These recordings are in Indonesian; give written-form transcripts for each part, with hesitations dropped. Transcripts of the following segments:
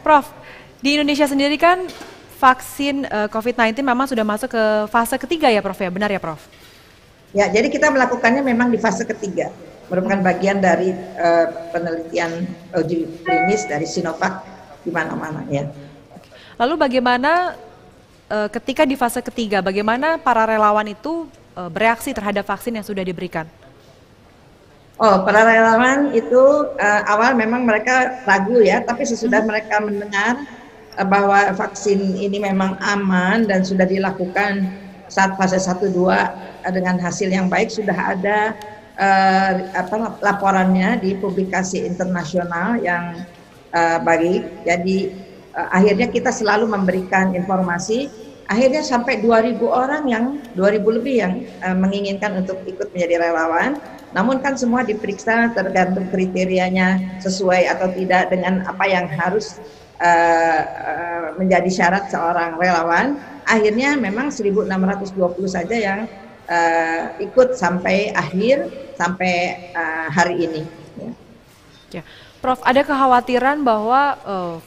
Prof, di Indonesia sendiri kan vaksin COVID-19 memang sudah masuk ke fase ketiga ya Prof ya, benar ya Prof? Ya, jadi kita melakukannya memang di fase ketiga, merupakan bagian dari penelitian uji klinis dari Sinovac di mana-mana ya. Lalu bagaimana ketika di fase ketiga, bagaimana para relawan itu bereaksi terhadap vaksin yang sudah diberikan? Oh, para relawan itu awal memang mereka ragu ya, tapi sesudah mereka mendengar bahwa vaksin ini memang aman dan sudah dilakukan saat fase 1-2 dengan hasil yang baik, sudah ada laporannya di publikasi internasional yang baik. Jadi akhirnya kita selalu memberikan informasi. Akhirnya sampai 2.000 orang 2.000 lebih yang menginginkan untuk ikut menjadi relawan. Namun kan semua diperiksa tergantung kriterianya sesuai atau tidak dengan apa yang harus menjadi syarat seorang relawan. Akhirnya memang 1.620 saja yang ikut sampai akhir, sampai hari ini. Ya. Prof, ada kekhawatiran bahwa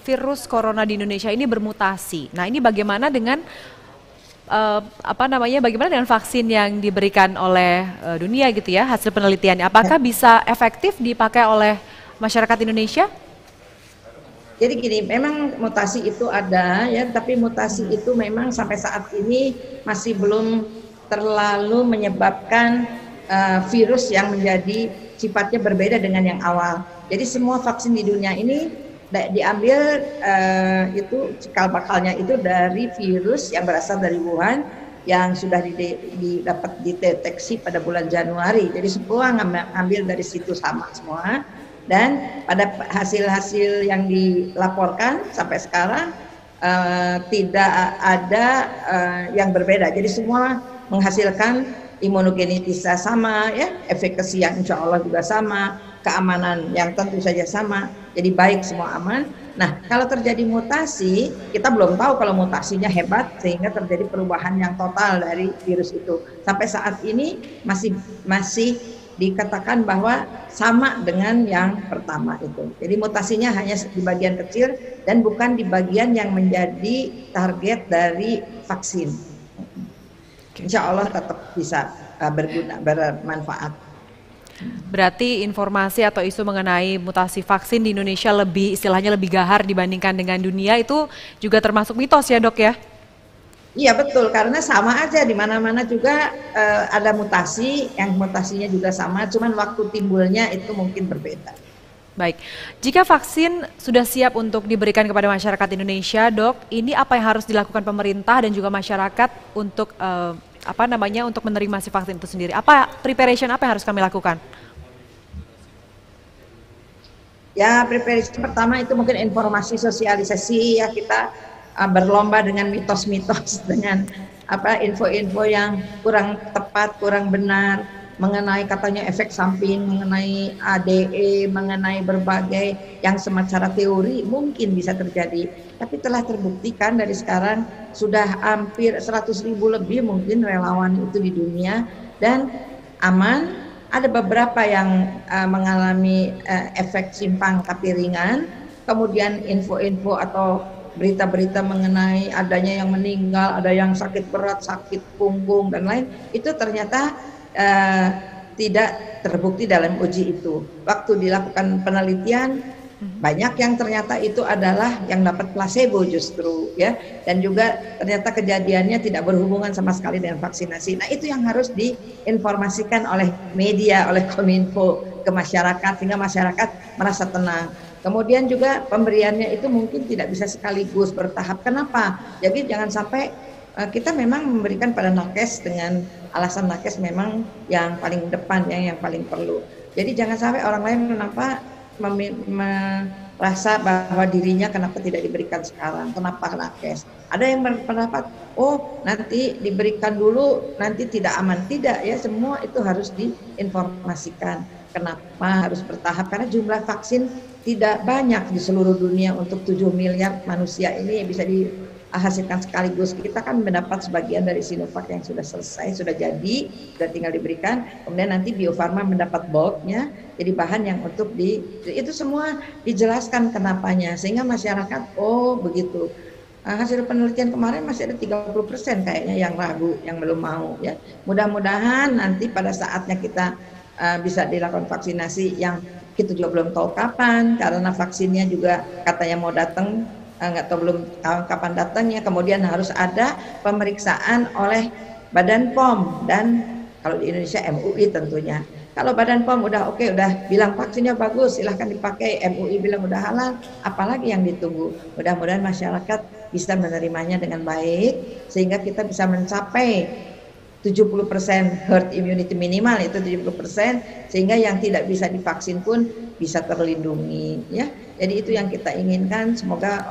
virus corona di Indonesia ini bermutasi. Nah, ini bagaimana dengan bagaimana dengan vaksin yang diberikan oleh dunia gitu ya, hasil penelitiannya? Apakah bisa efektif dipakai oleh masyarakat Indonesia? Jadi gini, memang mutasi itu ada ya, tapi mutasi itu memang sampai saat ini masih belum terlalu menyebabkan virus yang menjadi sifatnya berbeda dengan yang awal. Jadi semua vaksin di dunia ini diambil itu cikal bakalnya itu dari virus yang berasal dari Wuhan yang sudah dapat dideteksi pada bulan Januari. Jadi semua ngambil dari situ sama semua. Dan pada hasil-hasil yang dilaporkan sampai sekarang tidak ada yang berbeda. Jadi semua menghasilkan imunogenitasnya sama, ya, efikasi yang insya Allah juga sama, keamanan yang tentu saja sama. Jadi baik, semua aman. Nah, kalau terjadi mutasi, kita belum tahu kalau mutasinya hebat sehingga terjadi perubahan yang total dari virus itu. Sampai saat ini masih dikatakan bahwa sama dengan yang pertama itu. Jadi mutasinya hanya di bagian kecil dan bukan di bagian yang menjadi target dari vaksin. Insya Allah tetap bisa bermanfaat. Berarti informasi atau isu mengenai mutasi vaksin di Indonesia istilahnya lebih gahar dibandingkan dengan dunia, itu juga termasuk mitos ya Dok ya? Iya betul, karena sama aja di mana-mana juga ada mutasi, yang mutasinya juga sama, cuman waktu timbulnya itu mungkin berbeda. Baik, jika vaksin sudah siap untuk diberikan kepada masyarakat Indonesia, Dok, ini apa yang harus dilakukan pemerintah dan juga masyarakat untuk untuk menerima si vaksin itu sendiri? Preparation apa yang harus kami lakukan? Ya, preparation pertama itu mungkin informasi sosialisasi ya, kita berlomba dengan mitos-mitos, dengan info-info yang kurang tepat, kurang benar mengenai katanya efek samping, mengenai ADE, mengenai berbagai yang secara teori mungkin bisa terjadi, tapi telah terbuktikan dari sekarang sudah hampir 100.000 lebih mungkin relawan itu di dunia dan aman. Ada beberapa yang mengalami efek simpang tapi ringan, kemudian info-info atau berita-berita mengenai adanya yang meninggal, ada yang sakit berat, sakit punggung dan lain, itu ternyata tidak terbukti dalam uji itu. Waktu dilakukan penelitian banyak yang ternyata itu adalah yang dapat placebo justru ya, dan juga ternyata kejadiannya tidak berhubungan sama sekali dengan vaksinasi. Nah, itu yang harus diinformasikan oleh media, oleh Kominfo ke masyarakat sehingga masyarakat merasa tenang. Kemudian juga pemberiannya itu mungkin tidak bisa sekaligus, bertahap. Kenapa? Jadi jangan sampai kita memang memberikan pada nakes dengan alasan nakes memang yang paling depan, yang paling perlu. Jadi jangan sampai orang lain kenapa merasa bahwa dirinya kenapa tidak diberikan sekarang, kenapa nakes. Ada yang berpendapat, oh nanti diberikan dulu, nanti tidak aman. Tidak ya, semua itu harus diinformasikan. Kenapa harus bertahap? Karena jumlah vaksin tidak banyak di seluruh dunia untuk 7 miliar manusia ini bisa hasilkan sekaligus. Kita kan mendapat sebagian dari Sinovac yang sudah selesai, sudah jadi, sudah tinggal diberikan. Kemudian nanti Bio Farma mendapat bulknya, jadi bahan yang untuk itu semua dijelaskan kenapanya, sehingga masyarakat oh begitu. Hasil penelitian kemarin masih ada 30% kayaknya yang ragu, yang belum mau ya. Mudah-mudahan nanti pada saatnya kita bisa dilakukan vaksinasi yang kita juga belum tahu kapan, karena vaksinnya juga katanya mau datang, nggak tahu belum kapan datangnya. Kemudian harus ada pemeriksaan oleh Badan POM dan kalau di Indonesia MUI tentunya. Kalau Badan POM udah oke, udah bilang vaksinnya bagus, silahkan dipakai, MUI bilang udah halal, apalagi yang ditunggu. Mudah-mudahan masyarakat bisa menerimanya dengan baik, sehingga kita bisa mencapai 70% herd immunity minimal, itu 70%, sehingga yang tidak bisa divaksin pun bisa terlindungi ya. Jadi itu yang kita inginkan, semoga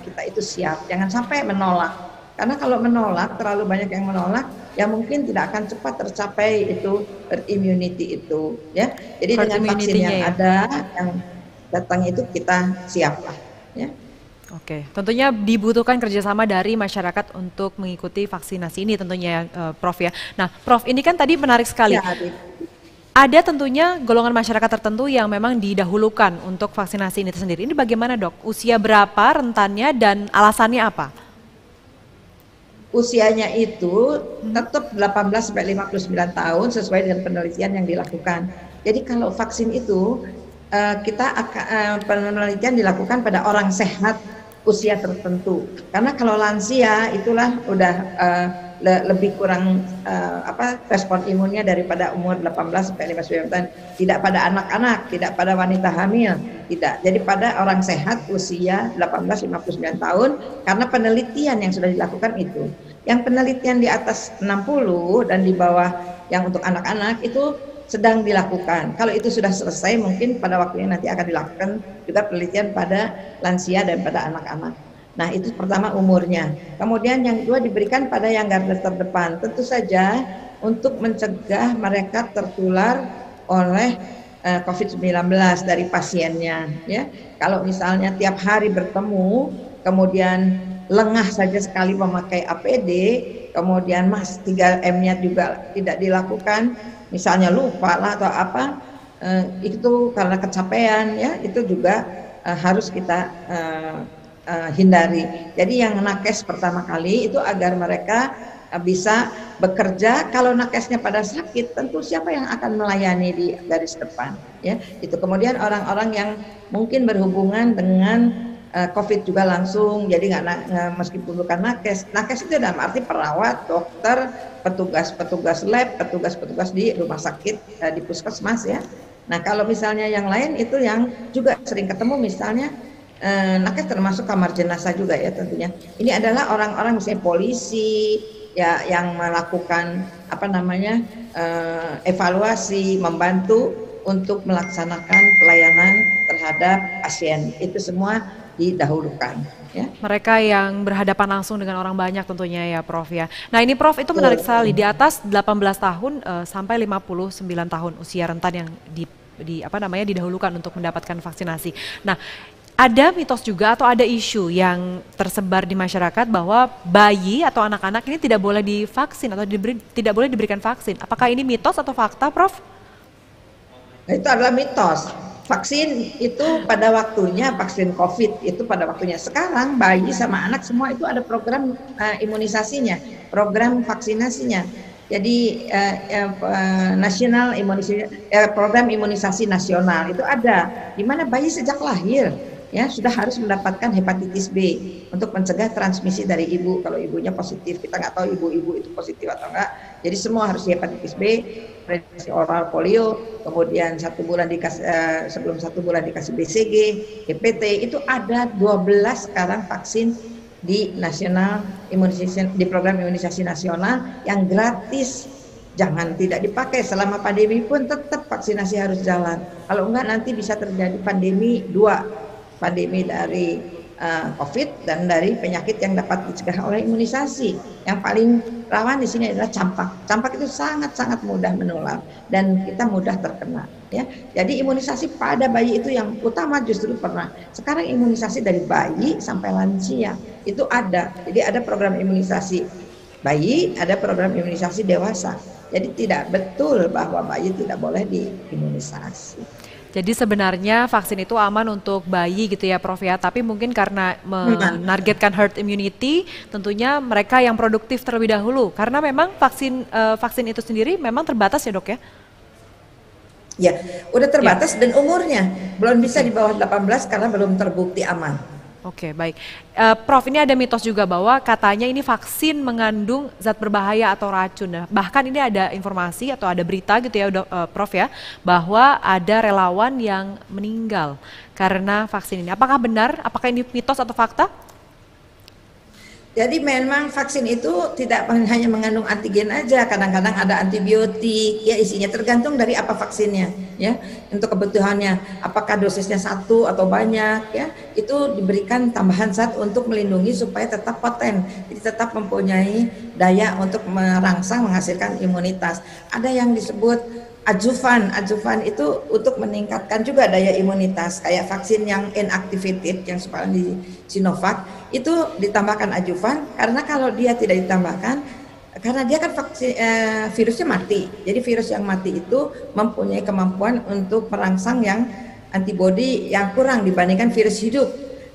kita itu siap, jangan sampai menolak. Karena kalau menolak, terlalu banyak yang menolak, ya mungkin tidak akan cepat tercapai itu herd immunity itu ya. Jadi herd dengan vaksin yang ada, yang datang itu kita siap lah ya. Oke, tentunya dibutuhkan kerjasama dari masyarakat untuk mengikuti vaksinasi ini tentunya Prof ya. Nah Prof, ini kan tadi menarik sekali. Ya, ada tentunya golongan masyarakat tertentu yang memang didahulukan untuk vaksinasi ini sendiri. Ini bagaimana dok? Usia berapa rentannya dan alasannya apa? Usianya itu tetap 18 sampai 59 tahun sesuai dengan penelitian yang dilakukan. Jadi kalau vaksin itu kita akan penelitian dilakukan pada orang sehat usia tertentu. Karena kalau lansia itulah udah lebih kurang respon imunnya daripada umur 18 sampai 59 tahun. Tidak pada anak-anak, tidak pada wanita hamil, tidak. Jadi pada orang sehat usia 18-59 tahun, karena penelitian yang sudah dilakukan itu. Yang penelitian di atas 60 dan di bawah yang untuk anak-anak itu sedang dilakukan. Kalau itu sudah selesai, mungkin pada waktunya nanti akan dilakukan juga penelitian pada lansia dan pada anak-anak. Nah itu pertama umurnya. Kemudian yang kedua diberikan pada yang garda terdepan. Tentu saja untuk mencegah mereka tertular oleh COVID-19 dari pasiennya. Ya, kalau misalnya tiap hari bertemu, kemudian lengah saja sekali memakai APD, kemudian 3M-nya juga tidak dilakukan, misalnya lupa lah atau apa, itu karena kecapean ya, itu juga harus kita hindari. Jadi yang nakes pertama kali itu agar mereka bisa bekerja. Kalau nakesnya pada sakit, tentu siapa yang akan melayani di garis depan ya. Itu kemudian orang-orang yang mungkin berhubungan dengan COVID juga langsung, jadi nggak meskipun bukan nakes. Nakes itu dalam arti perawat, dokter, petugas lab, petugas di rumah sakit, di puskesmas ya. Nah kalau misalnya yang lain itu yang juga sering ketemu, misalnya nakes termasuk kamar jenazah juga ya tentunya. Ini adalah orang-orang misalnya polisi ya yang melakukan evaluasi, membantu untuk melaksanakan pelayanan terhadap pasien. Itu semua didahulukan ya. Mereka yang berhadapan langsung dengan orang banyak tentunya ya Prof ya. Nah ini Prof itu menarik sekali, di atas 18 tahun sampai 59 tahun usia rentan yang didahulukan untuk mendapatkan vaksinasi. Nah ada mitos juga atau ada isu yang tersebar di masyarakat bahwa bayi atau anak-anak ini tidak boleh divaksin atau tidak boleh diberikan vaksin. Apakah ini mitos atau fakta Prof? Itu adalah mitos. Vaksin itu pada waktunya, vaksin COVID itu pada waktunya. Sekarang bayi sama anak semua itu ada program imunisasinya, program vaksinasinya. Jadi program imunisasi nasional itu ada, di mana bayi sejak lahir ya sudah harus mendapatkan hepatitis B untuk mencegah transmisi dari ibu. Kalau ibunya positif, kita nggak tahu ibu-ibu itu positif atau enggak. Jadi semua harus hepatitis B, oral polio, kemudian sebelum 1 bulan dikasih BCG, DPT. Itu ada 12 sekarang vaksin di nasional di program imunisasi nasional yang gratis. Jangan tidak dipakai selama pandemi pun tetap vaksinasi harus jalan. Kalau enggak nanti bisa terjadi pandemi 2. Pandemi dari COVID dan dari penyakit yang dapat dicegah oleh imunisasi. Yang paling rawan di sini adalah campak. Campak itu sangat-sangat mudah menular dan kita mudah terkena. Ya, jadi imunisasi pada bayi itu yang utama justru pernah. Sekarang imunisasi dari bayi sampai lansia itu ada. Jadi ada program imunisasi bayi, ada program imunisasi dewasa. Jadi tidak betul bahwa bayi tidak boleh diimunisasi. Jadi sebenarnya vaksin itu aman untuk bayi gitu ya Prof ya, tapi mungkin karena menargetkan herd immunity, tentunya mereka yang produktif terlebih dahulu. Karena memang vaksin itu sendiri memang terbatas ya Dok ya? Ya, udah terbatas dan umurnya belum bisa di bawah 18 karena belum terbukti aman. Oke, baik. Prof, ini ada mitos juga bahwa katanya ini vaksin mengandung zat berbahaya atau racun. Nah, bahkan ini ada informasi atau ada berita gitu ya, Prof ya, bahwa ada relawan yang meninggal karena vaksin ini. Apakah benar? Apakah ini mitos atau fakta? Jadi memang vaksin itu tidak hanya mengandung antigen aja, kadang-kadang ada antibiotik, ya isinya tergantung dari apa vaksinnya, ya. Untuk kebutuhannya, apakah dosisnya satu atau banyak, ya, itu diberikan tambahan zat untuk melindungi supaya tetap poten, jadi tetap mempunyai daya untuk merangsang menghasilkan imunitas. Ada yang disebut adjuvan itu untuk meningkatkan juga daya imunitas, kayak vaksin yang inactivated yang sekarang di Sinovac itu ditambahkan adjuvan karena kalau dia tidak ditambahkan, karena dia kan vaksin virusnya mati, jadi virus yang mati itu mempunyai kemampuan untuk merangsang yang antibodi yang kurang dibandingkan virus hidup,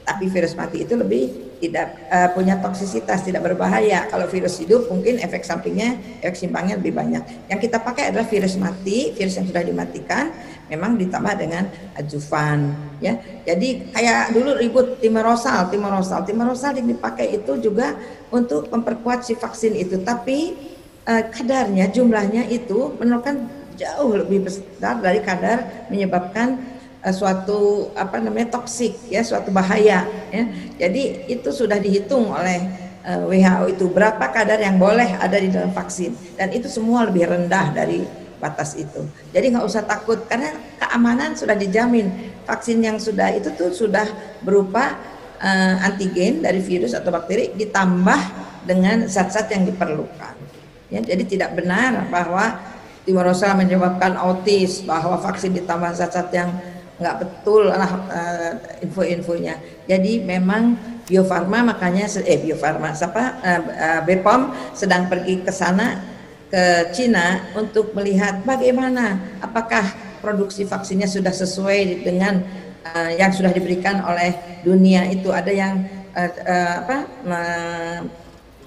tapi virus mati itu lebih tidak punya toksisitas, tidak berbahaya. Kalau virus hidup mungkin efek sampingnya, efek simpangnya lebih banyak. Yang kita pakai adalah virus mati, virus yang sudah dimatikan, memang ditambah dengan adjuvan. Ya, jadi kayak dulu ribut timerosal yang dipakai itu juga untuk memperkuat si vaksin itu. Tapi kadarnya, jumlahnya itu menurunkan jauh lebih besar dari kadar menyebabkan suatu toksik ya, suatu bahaya ya. Jadi itu sudah dihitung oleh WHO itu berapa kadar yang boleh ada di dalam vaksin dan itu semua lebih rendah dari batas itu. Jadi nggak usah takut karena keamanan sudah dijamin. Vaksin yang sudah itu tuh sudah berupa antigen dari virus atau bakteri ditambah dengan zat-zat yang diperlukan. Ya, jadi tidak benar bahwa timerosal menyebabkan autis, bahwa vaksin ditambah zat-zat yang nggak betul lah info-infonya. Jadi memang Bio Farma makanya BPOM sedang pergi ke sana ke Cina untuk melihat bagaimana apakah produksi vaksinnya sudah sesuai dengan yang sudah diberikan oleh dunia. Itu ada yang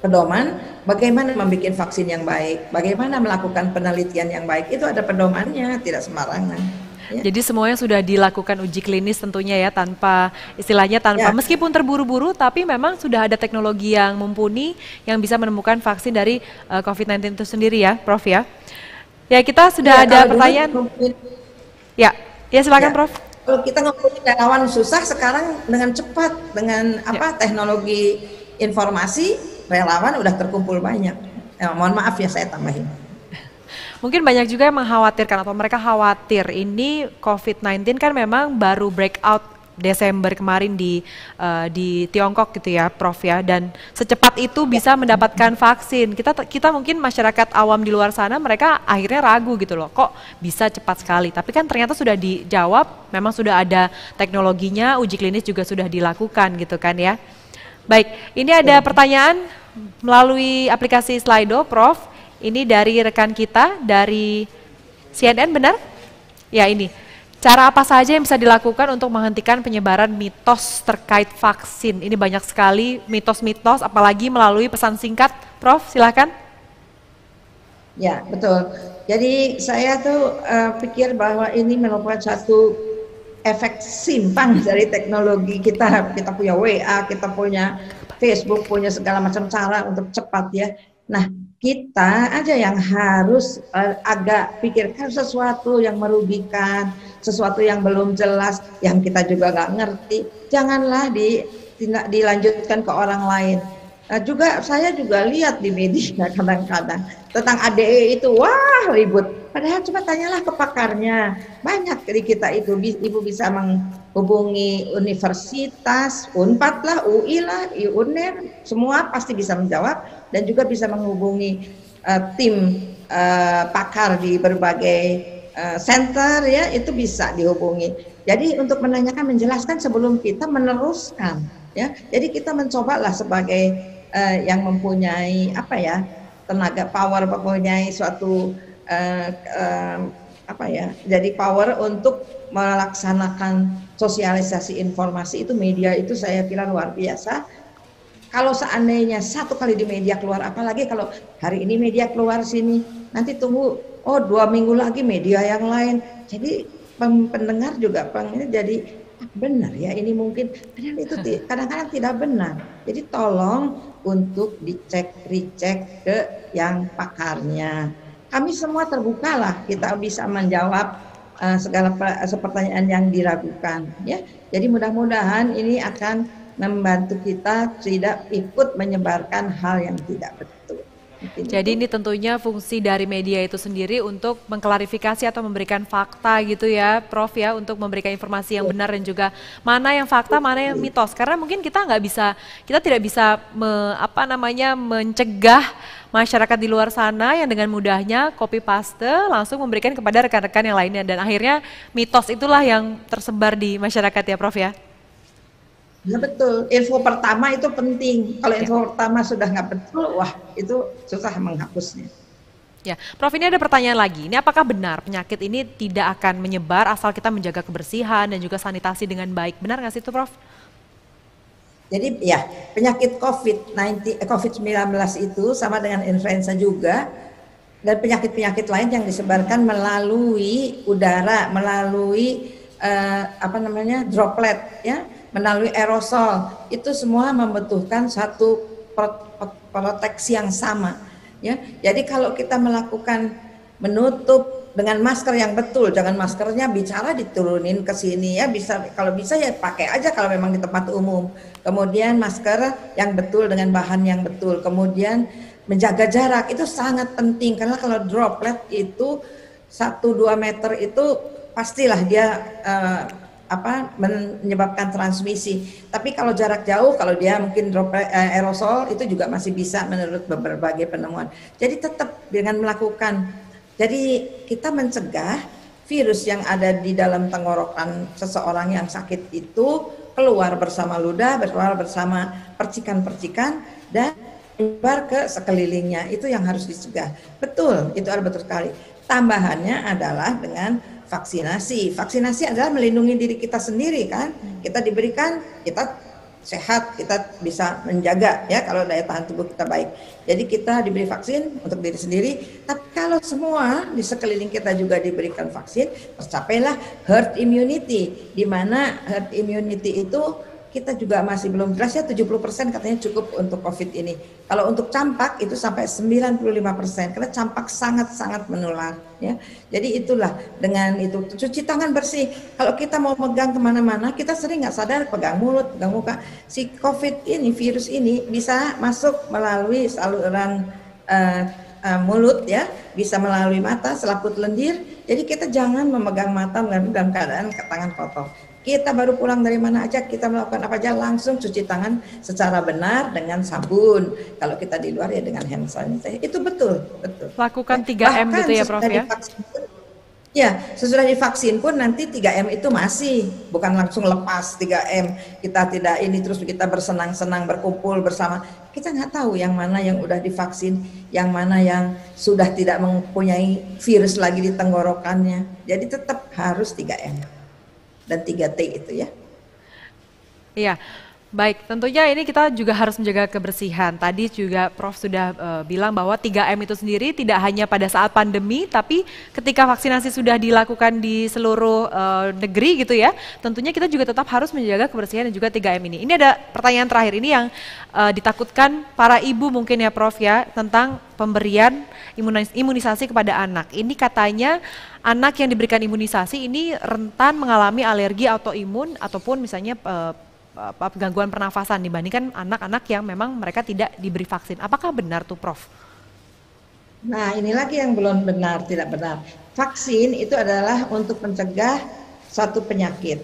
pedoman bagaimana membuat vaksin yang baik, bagaimana melakukan penelitian yang baik, itu ada pedomannya, tidak sembarangan. Ya. Jadi semuanya sudah dilakukan uji klinis tentunya ya, tanpa istilahnya tanpa meskipun terburu-buru, tapi memang sudah ada teknologi yang mumpuni yang bisa menemukan vaksin dari COVID-19 itu sendiri ya, Prof ya. Ya, kita sudah ada pertanyaan. Ya silakan Prof. Kalau kita ngomongin relawan susah, sekarang dengan cepat dengan teknologi informasi relawan udah terkumpul banyak. Mohon maaf ya saya tambahin. Mungkin banyak juga yang mengkhawatirkan atau mereka khawatir ini COVID-19 kan memang baru breakout Desember kemarin di Tiongkok gitu ya Prof ya, dan secepat itu bisa mendapatkan vaksin. Kita mungkin masyarakat awam di luar sana mereka akhirnya ragu gitu loh, kok bisa cepat sekali. Tapi kan ternyata sudah dijawab, memang sudah ada teknologinya, uji klinis juga sudah dilakukan gitu kan ya. Baik, ini ada pertanyaan melalui aplikasi Slido Prof. Ini dari rekan kita dari CNN, benar? Ya, ini. Cara apa saja yang bisa dilakukan untuk menghentikan penyebaran mitos terkait vaksin? Ini banyak sekali mitos-mitos, apalagi melalui pesan singkat. Prof, silakan. Ya, betul. Jadi saya tuh pikir bahwa ini merupakan satu efek simpang dari teknologi kita. Kita punya WA, kita punya Facebook, punya segala macam cara untuk cepat ya. Nah, kita aja yang harus agak pikirkan sesuatu yang merugikan, sesuatu yang belum jelas, yang kita juga nggak ngerti, janganlah dilanjutkan ke orang lain. Nah, juga saya juga lihat di media kadang-kadang tentang ADE itu, wah ribut. Padahal coba tanyalah ke pakarnya. Banyak di kita itu, ibu bisa menghubungi universitas, Unpad lah, UI lah, UNER, semua pasti bisa menjawab dan juga bisa menghubungi tim pakar di berbagai center ya, itu bisa dihubungi. Jadi untuk menanyakan, menjelaskan sebelum kita meneruskan ya. Jadi kita mencobalah sebagai yang mempunyai apa ya, tenaga power, mempunyai suatu apa ya, jadi power untuk melaksanakan sosialisasi informasi itu. Media itu saya kira luar biasa. Kalau seandainya satu kali di media keluar, apalagi kalau hari ini media keluar sini, nanti tunggu, oh 2 minggu lagi media yang lain. Jadi pendengar juga jadi benar ya, ini mungkin, padahal itu kadang-kadang tidak benar. Jadi tolong untuk dicek, recheck ke yang pakarnya. Kami semua terbukalah, kita bisa menjawab segala pertanyaan yang diragukan ya. Jadi mudah-mudahan ini akan membantu kita tidak ikut menyebarkan hal yang tidak betul. Jadi ini tentunya fungsi dari media itu sendiri untuk mengklarifikasi atau memberikan fakta gitu ya, Prof ya, untuk memberikan informasi yang benar dan juga mana yang fakta, mana yang mitos. Karena mungkin kita tidak bisa mencegah masyarakat di luar sana yang dengan mudahnya copy paste langsung memberikan kepada rekan-rekan yang lainnya, dan akhirnya mitos itulah yang tersebar di masyarakat ya, Prof ya. Ya betul, info pertama itu penting. Kalau info pertama sudah nggak betul, wah itu susah menghapusnya. Ya, Prof, ini ada pertanyaan lagi. Ini apakah benar penyakit ini tidak akan menyebar asal kita menjaga kebersihan dan juga sanitasi dengan baik? Benar nggak sih itu, Prof? Jadi ya, penyakit COVID-19 itu sama dengan influenza juga, dan penyakit-penyakit lain yang disebarkan melalui udara, melalui droplet ya, melalui aerosol. Itu semua membutuhkan satu proteksi yang sama ya. Jadi kalau kita melakukan menutup dengan masker yang betul, jangan maskernya bicara diturunin ke sini ya, kalau bisa ya pakai aja kalau memang di tempat umum. Kemudian masker yang betul dengan bahan yang betul. Kemudian menjaga jarak itu sangat penting, karena kalau droplet itu 1-2 meter itu pastilah dia menyebabkan transmisi. Tapi kalau jarak jauh, kalau dia mungkin droplet aerosol, itu juga masih bisa menurut berbagai penemuan. Jadi tetap dengan melakukan, jadi kita mencegah virus yang ada di dalam tenggorokan seseorang yang sakit itu keluar bersama ludah, keluar bersama percikan-percikan dan menyebar ke sekelilingnya. Itu yang harus dicegah. Betul, itu ada betul sekali. Tambahannya adalah dengan vaksinasi. Vaksinasi adalah melindungi diri kita sendiri kan. Kita diberikan, kita sehat, kita bisa menjaga ya kalau daya tahan tubuh kita baik. Jadi kita diberi vaksin untuk diri sendiri. Tapi kalau semua di sekeliling kita juga diberikan vaksin, tercapailah herd immunity. Di mana herd immunity itu kita juga masih belum jelas ya, 70% katanya cukup untuk COVID ini. Kalau untuk campak itu sampai 95%, karena campak sangat-sangat menular ya. Jadi itulah, dengan itu cuci tangan bersih. Kalau kita mau megang kemana-mana, kita sering nggak sadar pegang mulut, pegang muka. Si COVID ini, virus ini bisa masuk melalui saluran mulut ya, bisa melalui mata, selaput lendir. Jadi kita jangan memegang mata dalam keadaan tangan kotor. Kita baru pulang dari mana aja, kita melakukan apa aja, langsung cuci tangan secara benar dengan sabun. Kalau kita di luar ya dengan hand sanitizer. Itu betul. Lakukan 3M gitu ya, Prof ya? Ya, sesudah divaksin pun nanti 3M itu masih, bukan langsung lepas 3M. Kita tidak ini terus kita bersenang-senang berkumpul bersama. Kita nggak tahu yang mana yang udah divaksin, yang mana yang sudah tidak mempunyai virus lagi di tenggorokannya. Jadi tetap harus 3M. Dan 3T itu ya. Iya, baik. Tentunya ini kita juga harus menjaga kebersihan. Tadi juga Prof sudah bilang bahwa 3M itu sendiri tidak hanya pada saat pandemi, tapi ketika vaksinasi sudah dilakukan di seluruh negeri gitu ya, tentunya kita juga tetap harus menjaga kebersihan dan juga 3M ini. Ini ada pertanyaan terakhir ini yang ditakutkan para ibu mungkin ya, Prof ya, tentang pemberian imunisasi kepada anak. Ini katanya anak yang diberikan imunisasi ini rentan mengalami alergi autoimun ataupun misalnya gangguan pernafasan dibandingkan anak-anak yang memang mereka tidak diberi vaksin. Apakah benar tuh Prof? Nah, ini lagi yang belum benar, tidak benar. Vaksin itu adalah untuk mencegah suatu penyakit.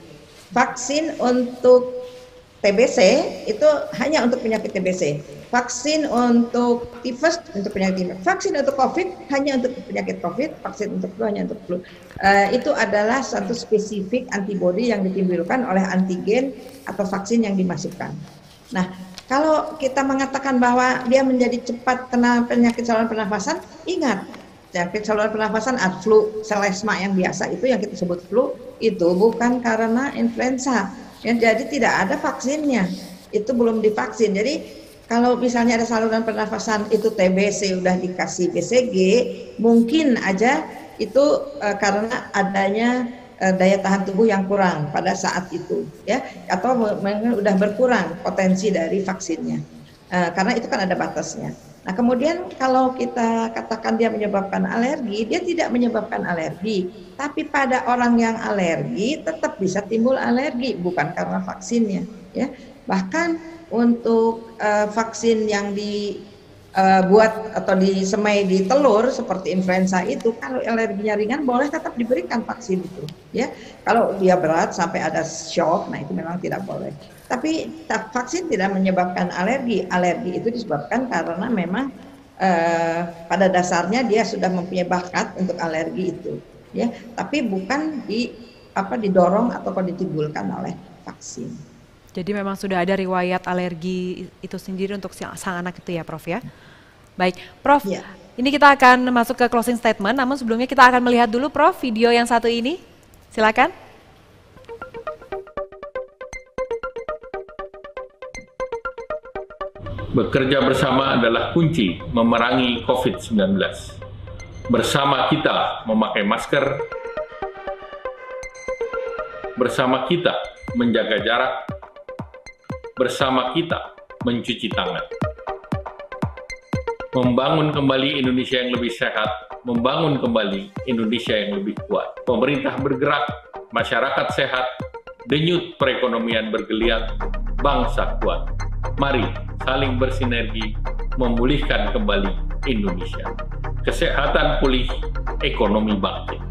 Vaksin untuk TBC itu hanya untuk penyakit TBC. Vaksin untuk tifus untuk penyakit tifus. Vaksin untuk COVID hanya untuk penyakit COVID. Vaksin untuk flu hanya untuk flu. Itu adalah satu spesifik antibodi yang ditimbulkan oleh antigen atau vaksin yang dimasukkan. Nah, kalau kita mengatakan bahwa dia menjadi cepat kena penyakit saluran pernafasan, ingat, penyakit saluran pernafasan flu selesma yang biasa itu yang kita sebut flu itu bukan karena influenza. Ya, jadi tidak ada vaksinnya, itu belum divaksin. Jadi kalau misalnya ada saluran pernafasan itu TBC udah dikasih BCG, mungkin aja itu karena adanya daya tahan tubuh yang kurang pada saat itu, ya, atau udah berkurang potensi dari vaksinnya, karena itu kan ada batasnya. Nah, kemudian kalau kita katakan dia menyebabkan alergi, dia tidak menyebabkan alergi, tapi pada orang yang alergi tetap bisa timbul alergi, bukan karena vaksinnya, ya. Bahkan untuk vaksin yang dibuat atau disemai di telur seperti influenza itu, kalau alerginya ringan boleh tetap diberikan vaksin itu, ya. Kalau dia berat sampai ada shock, nah itu memang tidak boleh. Tapi vaksin tidak menyebabkan alergi. Alergi itu disebabkan karena memang pada dasarnya dia sudah mempunyai bakat untuk alergi itu, ya. Tapi bukan didorong atau ditimbulkan oleh vaksin. Jadi memang sudah ada riwayat alergi itu sendiri untuk sang anak itu ya, Prof ya. Baik, Prof. Ya. Ini kita akan masuk ke closing statement. Namun sebelumnya kita akan melihat dulu, Prof, video yang satu ini. Silakan. Bekerja bersama adalah kunci memerangi COVID-19. Bersama kita memakai masker, bersama kita menjaga jarak, bersama kita mencuci tangan. Membangun kembali Indonesia yang lebih sehat, membangun kembali Indonesia yang lebih kuat. Pemerintah bergerak, masyarakat sehat, denyut perekonomian bergeliat, bangsa kuat. Mari saling bersinergi memulihkan kembali Indonesia. Kesehatan pulih, ekonomi bangkit.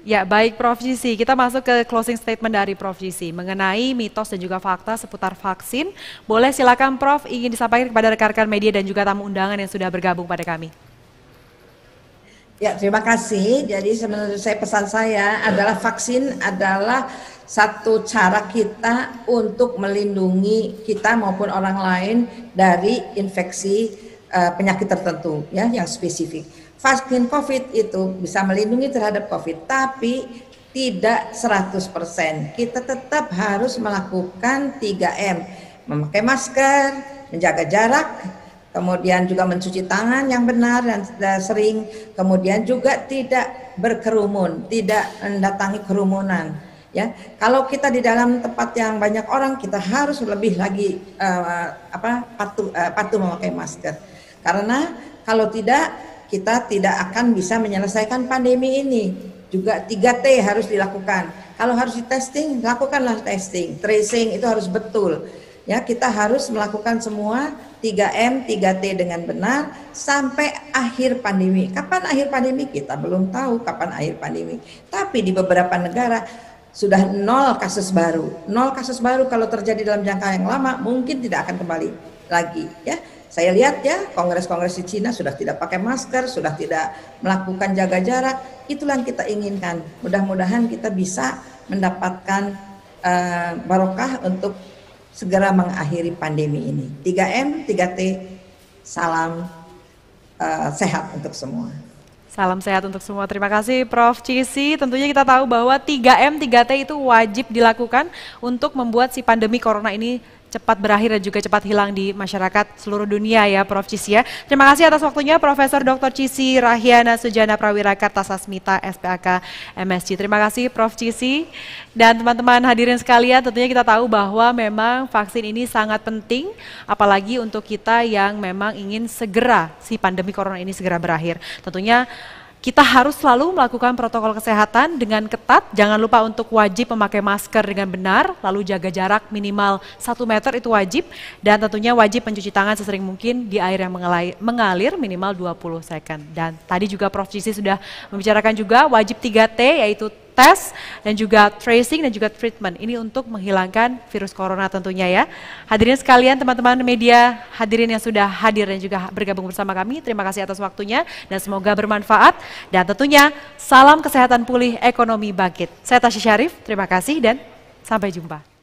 Ya, baik Prof. Cissy, kita masuk ke closing statement dari Prof. Cissy mengenai mitos dan juga fakta seputar vaksin. Boleh silakan Prof. ingin disampaikan kepada rekan-rekan media dan juga tamu undangan yang sudah bergabung pada kami. Ya, terima kasih. Jadi menurut saya pesan saya adalah vaksin adalah satu cara kita untuk melindungi kita maupun orang lain dari infeksi penyakit tertentu, ya, yang spesifik. Vaksin COVID itu bisa melindungi terhadap COVID, tapi tidak 100%. Kita tetap harus melakukan 3M, memakai masker, menjaga jarak, kemudian juga mencuci tangan yang benar dan sering, kemudian juga tidak berkerumun, tidak mendatangi kerumunan. Ya, kalau kita di dalam tempat yang banyak orang, kita harus lebih lagi patuh memakai masker. Karena kalau tidak, kita tidak akan bisa menyelesaikan pandemi ini. Juga 3T harus dilakukan. Kalau harus di testing, lakukanlah testing. Tracing itu harus betul. Ya, kita harus melakukan semua 3M, 3T dengan benar sampai akhir pandemi. Kapan akhir pandemi? Kita belum tahu kapan akhir pandemi. Tapi di beberapa negara sudah 0 kasus baru. 0 kasus baru kalau terjadi dalam jangka yang lama mungkin tidak akan kembali lagi, ya. Saya lihat ya, kongres-kongres di Cina sudah tidak pakai masker, sudah tidak melakukan jaga jarak. Itulah yang kita inginkan. Mudah-mudahan kita bisa mendapatkan barokah untuk segera mengakhiri pandemi ini. 3M, 3T, salam sehat untuk semua. Salam sehat untuk semua. Terima kasih Prof. Cissy. Tentunya kita tahu bahwa 3M, 3T itu wajib dilakukan untuk membuat si pandemi corona ini cepat berakhir dan juga cepat hilang di masyarakat seluruh dunia ya Prof. Cissy ya. Terima kasih atas waktunya Profesor Dr. Cissy Rahiana Sujana Prawira Kartasasmita SPAK MSc. Terima kasih Prof. Cissy. Dan teman-teman hadirin sekalian, tentunya kita tahu bahwa memang vaksin ini sangat penting, apalagi untuk kita yang memang ingin segera si pandemi corona ini segera berakhir. Tentunya kita harus selalu melakukan protokol kesehatan dengan ketat. Jangan lupa untuk wajib memakai masker dengan benar, lalu jaga jarak minimal 1 meter itu wajib, dan tentunya wajib mencuci tangan sesering mungkin di air yang mengalir minimal 20 second. Dan tadi juga Prof. Gissi sudah membicarakan juga wajib 3T, yaitu tes dan juga tracing dan juga treatment. Ini untuk menghilangkan virus corona tentunya ya. Hadirin sekalian, teman-teman media, hadirin yang sudah hadir dan juga bergabung bersama kami, terima kasih atas waktunya dan semoga bermanfaat. Dan tentunya salam kesehatan pulih, ekonomi bangkit. Saya Tasya Syarif, terima kasih dan sampai jumpa.